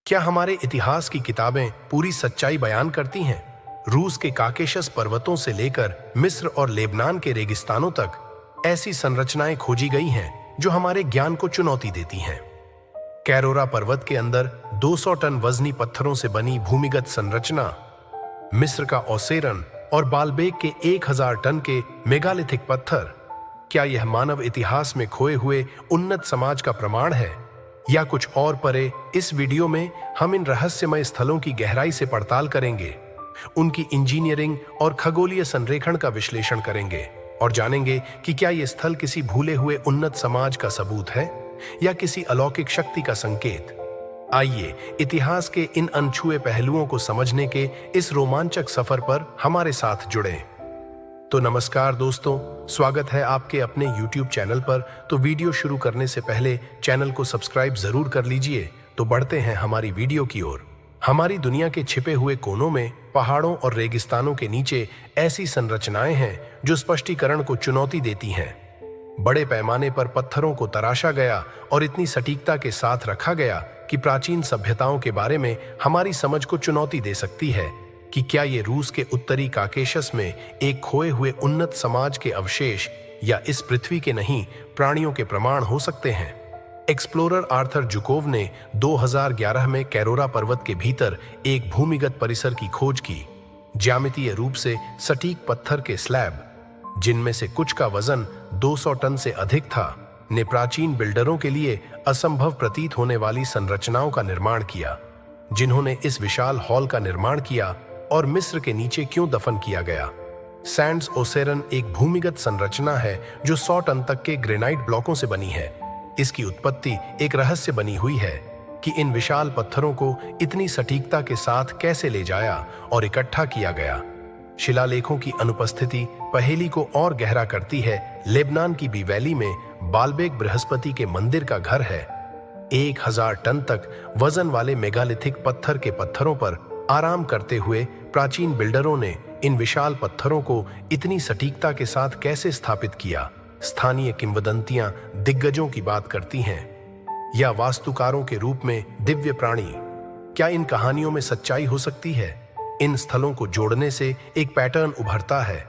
क्या हमारे इतिहास की किताबें पूरी सच्चाई बयान करती हैं? रूस के काकेशस पर्वतों से लेकर मिस्र और लेबनान के रेगिस्तानों तक ऐसी संरचनाएं खोजी गई हैं जो हमारे ज्ञान को चुनौती देती हैं। कैरोरा पर्वत के अंदर 200 टन वजनी पत्थरों से बनी भूमिगत संरचना, मिस्र का ओसेरन और बालबेक के 1000 टन के मेगालिथिक पत्थर, क्या यह मानव इतिहास में खोए हुए उन्नत समाज का प्रमाण है या कुछ और परे? इस वीडियो में हम इन रहस्यमय स्थलों की गहराई से पड़ताल करेंगे, उनकी इंजीनियरिंग और खगोलीय संरेखण का विश्लेषण करेंगे और जानेंगे कि क्या ये स्थल किसी भूले हुए उन्नत समाज का सबूत है या किसी अलौकिक शक्ति का संकेत। आइए इतिहास के इन अनछुए पहलुओं को समझने के इस रोमांचक सफर पर हमारे साथ जुड़ें। तो नमस्कार दोस्तों, स्वागत है आपके अपने YouTube चैनल पर। तो वीडियो शुरू करने से पहले चैनल को सब्सक्राइब जरूर कर लीजिए। तो बढ़ते हैं हमारी वीडियो की ओर। हमारी दुनिया के छिपे हुए कोनों में, पहाड़ों और रेगिस्तानों के नीचे ऐसी संरचनाएं हैं जो स्पष्टीकरण को चुनौती देती हैं। बड़े पैमाने पर पत्थरों को तराशा गया और इतनी सटीकता के साथ रखा गया कि प्राचीन सभ्यताओं के बारे में हमारी समझ को चुनौती दे सकती है कि क्या ये रूस के उत्तरी काकेशस में एक खोए हुए उन्नत समाज के अवशेष या इस पृथ्वी के नहीं प्राणियों के प्रमाण हो सकते हैं। एक्सप्लोरर आर्थर जुकोव ने 2011 में कैरोरा पर्वत के भीतर एक भूमिगत परिसर की खोज की। ज्यामितीय रूप से सटीक पत्थर के स्लैब, जिनमें से कुछ का वजन 200 टन से अधिक था, ने प्राचीन बिल्डरों के लिए असंभव प्रतीत होने वाली संरचनाओं का निर्माण किया। जिन्होंने इस विशाल हॉल का निर्माण किया और मिस्र के नीचे क्यों दफन किया गया। सैंड्स ओसेरन एक भूमिगत संरचना है जो 100 टन तक के ग्रेनाइट ब्लॉकों से बनी है। इसकी उत्पत्ति एक रहस्य बनी हुई है कि इन विशाल पत्थरों को इतनी सटीकता के साथ कैसे ले जाया और इकट्ठा किया गया। शिलालेखों की अनुपस्थिति पहेली को और गहरा करती है। लेबनान की बी वैली में बालबेक बृहस्पति के मंदिर का घर है। 1000 टन तक वजन वाले मेगालिथिक पत्थर के पत्थरों पर आराम करते हुए प्राचीन बिल्डरों ने इन विशाल पत्थरों को इतनी सटीकता के साथ कैसे स्थापित किया। स्थानीय किंवदंतियां दिग्गजों की बात करती हैं या वास्तुकारों के रूप में दिव्य प्राणी। क्या इन कहानियों में सच्चाई हो सकती है? इन स्थलों को जोड़ने से एक पैटर्न उभरता है।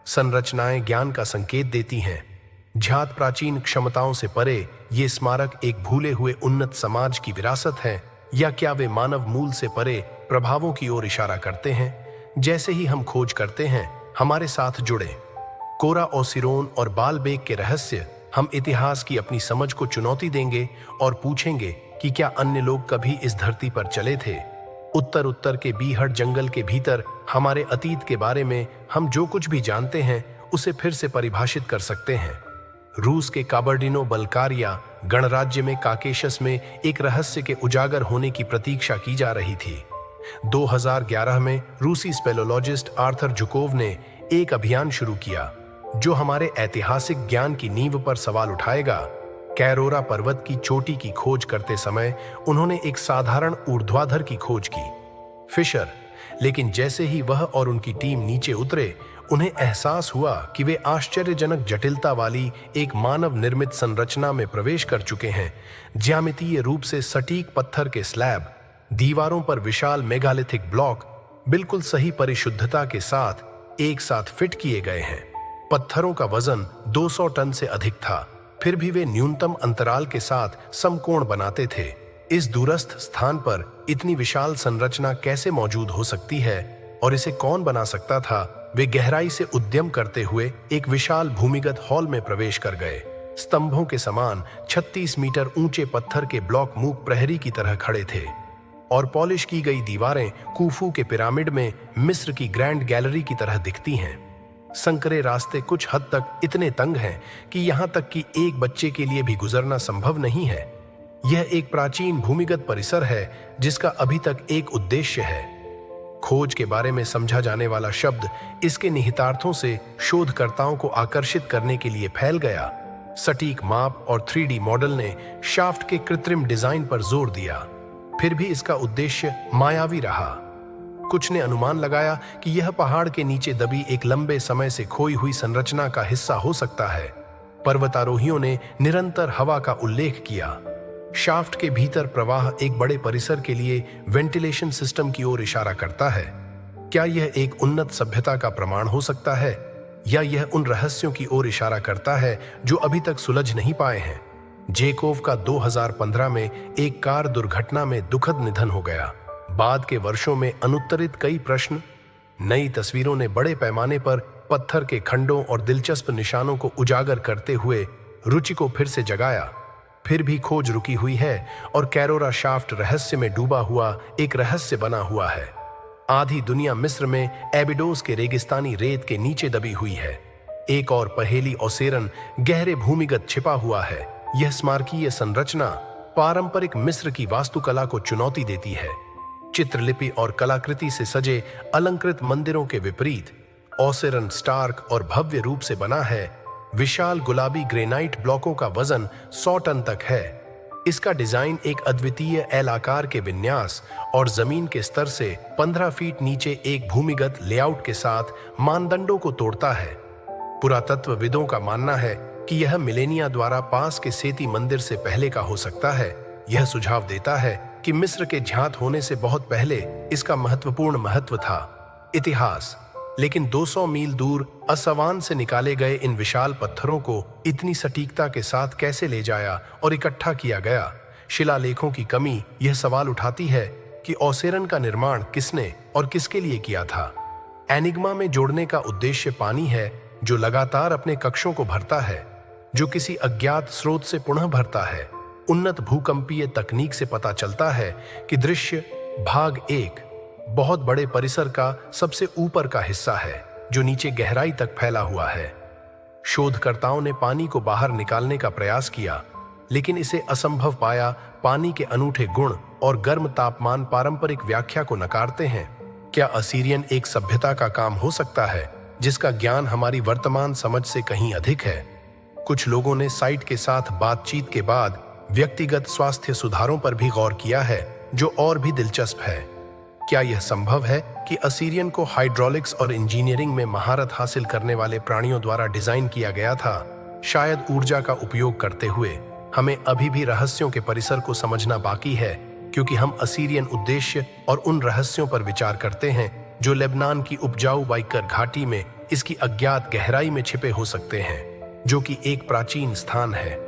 संरचनाएं ज्ञान का संकेत देती हैं। ज्ञात प्राचीन क्षमताओं से परे ये स्मारक एक भूले हुए उन्नत समाज की विरासत है, या क्या वे मानव मूल से परे प्रभावों की ओर इशारा करते हैं? जैसे ही हम खोज करते हैं, हमारे साथ जुड़े। कोरा ओसिरोन और बालबेक के रहस्य, हम इतिहास की अपनी समझ को चुनौती देंगे और पूछेंगे कि क्या अन्य लोग कभी इस धरती पर चले थे। उत्तर के बीहड़ जंगल के भीतर हमारे अतीत के बारे में हम जो कुछ भी जानते हैं उसे फिर से परिभाषित कर सकते हैं। रूस के काबर्डिनो बल्कारिया गणराज्य में काकेशस में एक रहस्य के उजागर होने की प्रतीक्षा की जा रही थी। 2011 में रूसी स्पेलोलॉजिस्ट आर्थर जुकोव ने एक अभियान शुरू किया जो हमारे ऐतिहासिक ज्ञान की नींव पर सवाल उठाएगा। कैरोरा पर्वत की चोटी की खोज करते समय उन्होंने एक साधारण ऊर्ध्वाधर की खोज की, फिशर। लेकिन जैसे ही वह और उनकी टीम नीचे उतरे, उन्हें एहसास हुआ कि वे आश्चर्यजनक जटिलता वाली एक मानव निर्मित संरचना में प्रवेश कर चुके हैं। ज्यामितीय रूप से सटीक पत्थर के स्लैब, दीवारों पर विशाल मेगालिथिक ब्लॉक बिल्कुल सही परिशुद्धता के साथ एक साथ फिट किए गए हैं। पत्थरों का वजन 200 टन से अधिक था, फिर भी वे न्यूनतम अंतराल के साथ समकोण बनाते थे। इस दूरस्थ स्थान पर इतनी विशाल संरचना कैसे मौजूद हो सकती है और इसे कौन बना सकता था? वे गहराई से उद्यम करते हुए एक विशाल भूमिगत हॉल में प्रवेश कर गए। स्तंभों के समान 36 मीटर ऊंचे पत्थर के ब्लॉक मूक प्रहरी की तरह खड़े थे और पॉलिश की गई दीवारें कूफू के पिरामिड में मिस्र की ग्रैंड गैलरी की तरह दिखती हैं। संकरे रास्ते कुछ हद तक इतने तंग हैं कि यहां तक कि एक बच्चे के लिए भी गुजरना संभव नहीं है। यह एक प्राचीन भूमिगत परिसर है जिसका अभी तक एक उद्देश्य है। खोज के बारे में समझा जाने वाला शब्द इसके निहितार्थों से शोधकर्ताओं को आकर्षित करने के लिए फैल गया। सटीक माप और 3D मॉडल ने शाफ्ट के कृत्रिम डिजाइन पर जोर दिया, फिर भी इसका उद्देश्य मायावी रहा। कुछ ने अनुमान लगाया कि यह पहाड़ के नीचे दबी एक लंबे समय से खोई हुई संरचना का हिस्सा हो सकता है। पर्वतारोहियों ने निरंतर हवा का उल्लेख किया, शाफ्ट के भीतर प्रवाह एक बड़े परिसर के लिए वेंटिलेशन सिस्टम की ओर इशारा करता है। क्या यह एक उन्नत सभ्यता का प्रमाण हो सकता है, या यह उन रहस्यों की ओर इशारा करता है जो अभी तक सुलझ नहीं पाए हैं? जेकोव का 2015 में एक कार दुर्घटना में दुखद निधन हो गया। बाद के वर्षों में अनुत्तरित कई प्रश्न, नई तस्वीरों ने बड़े पैमाने पर पत्थर के खंडों और दिलचस्प निशानों को उजागर करते हुए रुचि को फिर से जगाया। फिर भी खोज रुकी हुई है और कैरोरा शाफ्ट रहस्य में डूबा हुआ एक रहस्य बना हुआ है। आधी दुनिया मिस्र में एबिडोस के रेगिस्तानी रेत के नीचे दबी हुई है। एक और पहेली ओसेरन गहरे भूमिगत छिपा हुआ है। यह स्मारकीय संरचना पारंपरिक मिस्र की वास्तुकला को चुनौती देती है। चित्रलिपि और कलाकृति से सजे अलंकृत मंदिरों के विपरीत ओसेरन स्टार्क और भव्य रूप से बना है। विशाल गुलाबी ग्रेनाइट ब्लॉकों का वजन 100 टन तक है। इसका डिजाइन एक अद्वितीय एल आकार के विन्यास और जमीन के स्तर से 15 फीट नीचे एक भूमिगत लेआउट के साथ मानदंडों को तोड़ता है। पुरातत्वविदों का मानना है कि यह मिलेनिया द्वारा पास के सेती मंदिर से पहले का हो सकता है। यह सुझाव देता है कि मिस्र के ज्ञात होने से बहुत पहले इसका महत्वपूर्ण महत्व था। इतिहास। लेकिन 200 मील दूर असवान से निकाले गए इन विशाल पत्थरों को इतनी सटीकता के साथ कैसे ले जाया और इकट्ठा किया गया? शिलालेखों की कमी यह सवाल उठाती है कि ओसेरन का निर्माण किसने और किसके लिए किया था। एनिग्मा में जोड़ने का उद्देश्य पानी है जो लगातार अपने कक्षों को भरता है, जो किसी अज्ञात स्रोत से पुनः भरता है। उन्नत भूकंपीय तकनीक से पता चलता है कि दृश्य भाग 1 बहुत बड़े परिसर का सबसे ऊपर का हिस्सा है जो नीचे गहराई तक फैला हुआ है। शोधकर्ताओं ने पानी को बाहर निकालने का प्रयास किया, लेकिन इसे असंभव पाया। पानी के अनूठे गुण और गर्म तापमान पारंपरिक व्याख्या को नकारते हैं। क्या असीरियन एक सभ्यता का काम हो सकता है जिसका ज्ञान हमारी वर्तमान समझ से कहीं अधिक है? कुछ लोगों ने साइट के साथ बातचीत के बाद व्यक्तिगत स्वास्थ्य सुधारों पर भी गौर किया है, जो और भी दिलचस्प है। क्या यह संभव है कि असीरियन को हाइड्रोलिक्स और इंजीनियरिंग में महारत हासिल करने वाले प्राणियों द्वारा डिजाइन किया गया था? शायद ऊर्जा का उपयोग करते हुए। हमें अभी भी रहस्यों के परिसर को समझना बाकी है, क्योंकि हम असीरियन उद्देश्य और उन रहस्यों पर विचार करते हैं जो लेबनान की उपजाऊ बाइकर घाटी में इसकी अज्ञात गहराई में छिपे हो सकते हैं, जो कि एक प्राचीन स्थान है।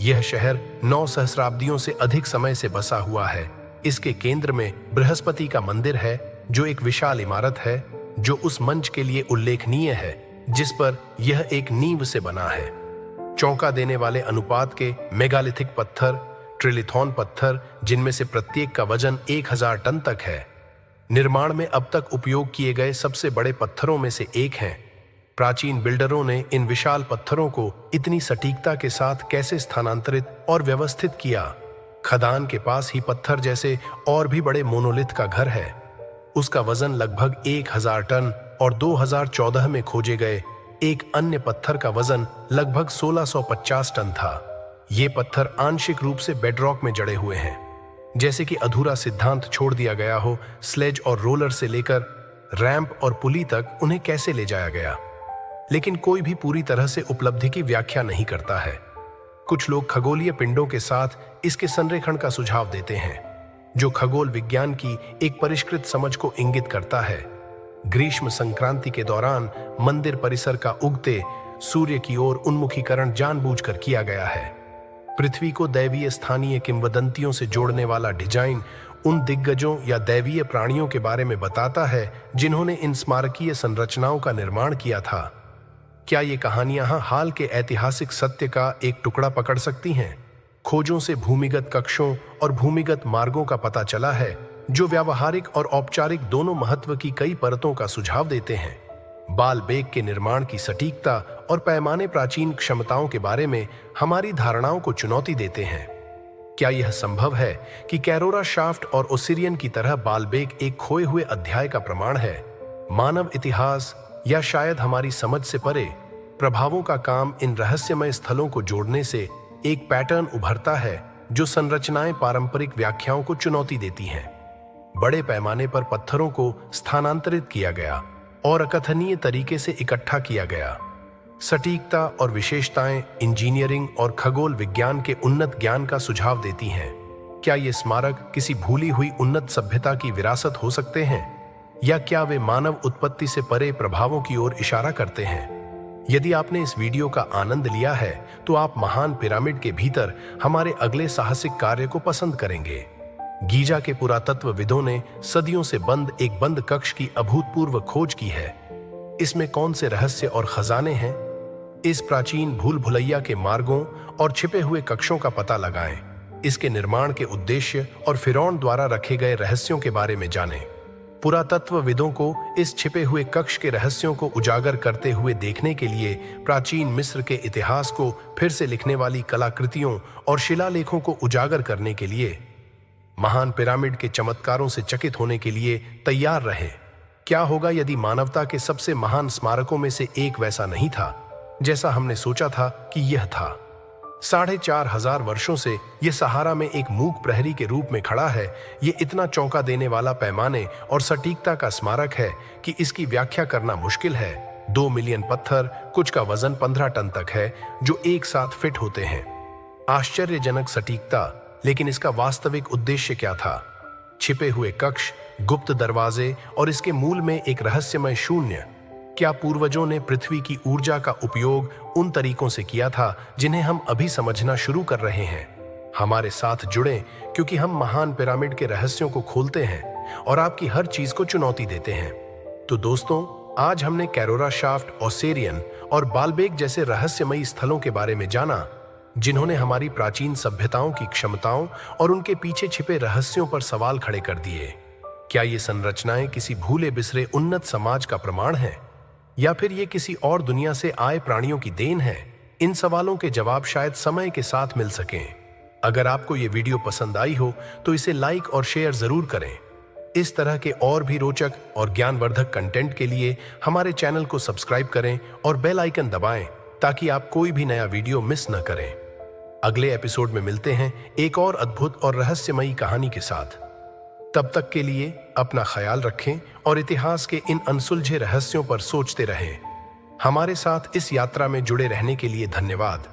यह शहर 9 सहस्राब्दियों से अधिक समय से बसा हुआ है। इसके केंद्र में बृहस्पति का मंदिर है, जो एक विशाल इमारत है जो उस मंच के लिए उल्लेखनीय है जिस पर यह एक नींव से बना है। चौंका देने वाले अनुपात के मेगालिथिक पत्थर, ट्रिलिथॉन पत्थर, जिनमें से प्रत्येक का वजन 1000 टन तक है, निर्माण में अब तक उपयोग किए गए सबसे बड़े पत्थरों में से एक हैं। प्राचीन बिल्डरों ने इन विशाल पत्थरों को इतनी सटीकता के साथ कैसे स्थानांतरित और व्यवस्थित किया? खदान के पास ही पत्थर जैसे और भी बड़े मोनोलिथ का घर है। उसका वजन लगभग 1000 टन और 2014 में खोजे गए एक अन्य पत्थर का वजन लगभग 1650 टन था। ये पत्थर आंशिक रूप से बेडरॉक में जड़े हुए हैं, जैसे कि अधूरा सिद्धांत छोड़ दिया गया हो। स्लेज और रोलर से लेकर रैंप और पुली तक उन्हें कैसे ले जाया गया? लेकिन कोई भी पूरी तरह से उपलब्धि की व्याख्या नहीं करता है। कुछ लोग खगोलीय पिंडों के साथ इसके संरेखण का सुझाव देते हैं, जो खगोल विज्ञान की एक परिष्कृत समझ को इंगित करता है। ग्रीष्म संक्रांति के दौरान मंदिर परिसर का उगते सूर्य की ओर उन्मुखीकरण जानबूझकर किया गया है। पृथ्वी को दैवीय स्थानीय किंवदंतियों से जोड़ने वाला डिजाइन उन दिग्गजों या दैवीय प्राणियों के बारे में बताता है जिन्होंने इन स्मारकीय संरचनाओं का निर्माण किया था। क्या ये कहानियां हाल के ऐतिहासिक सत्य का एक टुकड़ा पकड़ सकती हैं? खोजों से भूमिगत कक्षों और भूमिगत मार्गों का पता चला है, जो व्यावहारिक और औपचारिक दोनों महत्व की कई परतों का सुझाव देते हैं। बालबेक के निर्माण की सटीकता और पैमाने प्राचीन क्षमताओं के बारे में हमारी धारणाओं को चुनौती देते हैं। क्या यह संभव है कि कैरोरा शाफ्ट और ओसिरियन की तरह बालबेक एक खोए हुए अध्याय का प्रमाण है? मानव इतिहास या शायद हमारी समझ से परे प्रभावों का काम इन रहस्यमय स्थलों को जोड़ने से एक पैटर्न उभरता है जो संरचनाएं पारंपरिक व्याख्याओं को चुनौती देती हैं। बड़े पैमाने पर पत्थरों को स्थानांतरित किया गया और अकथनीय तरीके से इकट्ठा किया गया। सटीकता और विशेषताएं इंजीनियरिंग और खगोल विज्ञान के उन्नत ज्ञान का सुझाव देती हैं। क्या ये स्मारक किसी भूली हुई उन्नत सभ्यता की विरासत हो सकते हैं, या क्या वे मानव उत्पत्ति से परे प्रभावों की ओर इशारा करते हैं? यदि आपने इस वीडियो का आनंद लिया है तो आप महान पिरामिड के भीतर हमारे अगले साहसिक कार्य को पसंद करेंगे। गीजा के पुरातत्वविदों ने सदियों से बंद एक बंद कक्ष की अभूतपूर्व खोज की है। इसमें कौन से रहस्य और खजाने हैं? इस प्राचीन भूल भुलैया के मार्गों और छिपे हुए कक्षों का पता लगाएं। इसके निर्माण के उद्देश्य और फिरौन द्वारा रखे गए रहस्यों के बारे में जानें। पुरातत्वविदों को इस छिपे हुए कक्ष के रहस्यों को उजागर करते हुए देखने के लिए प्राचीन मिस्र के इतिहास को फिर से लिखने वाली कलाकृतियों और शिलालेखों को उजागर करने के लिए, महान पिरामिड के चमत्कारों से चकित होने के लिए तैयार रहे। क्या होगा यदि मानवता के सबसे महान स्मारकों में से एक वैसा नहीं था जैसा हमने सोचा था कि यह था? 4,500 वर्षों से यह सहारा में एक मूक प्रहरी के रूप में खड़ा है। यह इतना चौंका देने वाला पैमाने और सटीकता का स्मारक है कि इसकी व्याख्या करना मुश्किल है। 2 मिलियन पत्थर, कुछ का वजन 15 टन तक है, जो एक साथ फिट होते हैं। आश्चर्यजनक सटीकता, लेकिन इसका वास्तविक उद्देश्य क्या था? छिपे हुए कक्ष, गुप्त दरवाजे और इसके मूल में एक रहस्यमय शून्य। क्या पूर्वजों ने पृथ्वी की ऊर्जा का उपयोग उन तरीकों से किया था जिन्हें हम अभी समझना शुरू कर रहे हैं? हमारे साथ जुड़ें, क्योंकि हम महान पिरामिड के रहस्यों को खोलते हैं और आपकी हर चीज को चुनौती देते हैं। तो दोस्तों, आज हमने कैरोरा शाफ्ट, ओसेरियन और बालबेक जैसे रहस्यमयी स्थलों के बारे में जाना, जिन्होंने हमारी प्राचीन सभ्यताओं की क्षमताओं और उनके पीछे छिपे रहस्यों पर सवाल खड़े कर दिए। क्या ये संरचनाएं किसी भूले बिसरे उन्नत समाज का प्रमाण है, या फिर ये किसी और दुनिया से आए प्राणियों की देन है? इन सवालों के जवाब शायद समय के साथ मिल सकें। अगर आपको ये वीडियो पसंद आई हो तो इसे लाइक और शेयर जरूर करें। इस तरह के और भी रोचक और ज्ञानवर्धक कंटेंट के लिए हमारे चैनल को सब्सक्राइब करें और बेल आइकन दबाएं, ताकि आप कोई भी नया वीडियो मिस न करें। अगले एपिसोड में मिलते हैं एक और अद्भुत और रहस्यमयी कहानी के साथ। तब तक के लिए अपना ख्याल रखें और इतिहास के इन अनसुलझे रहस्यों पर सोचते रहें। हमारे साथ इस यात्रा में जुड़े रहने के लिए धन्यवाद।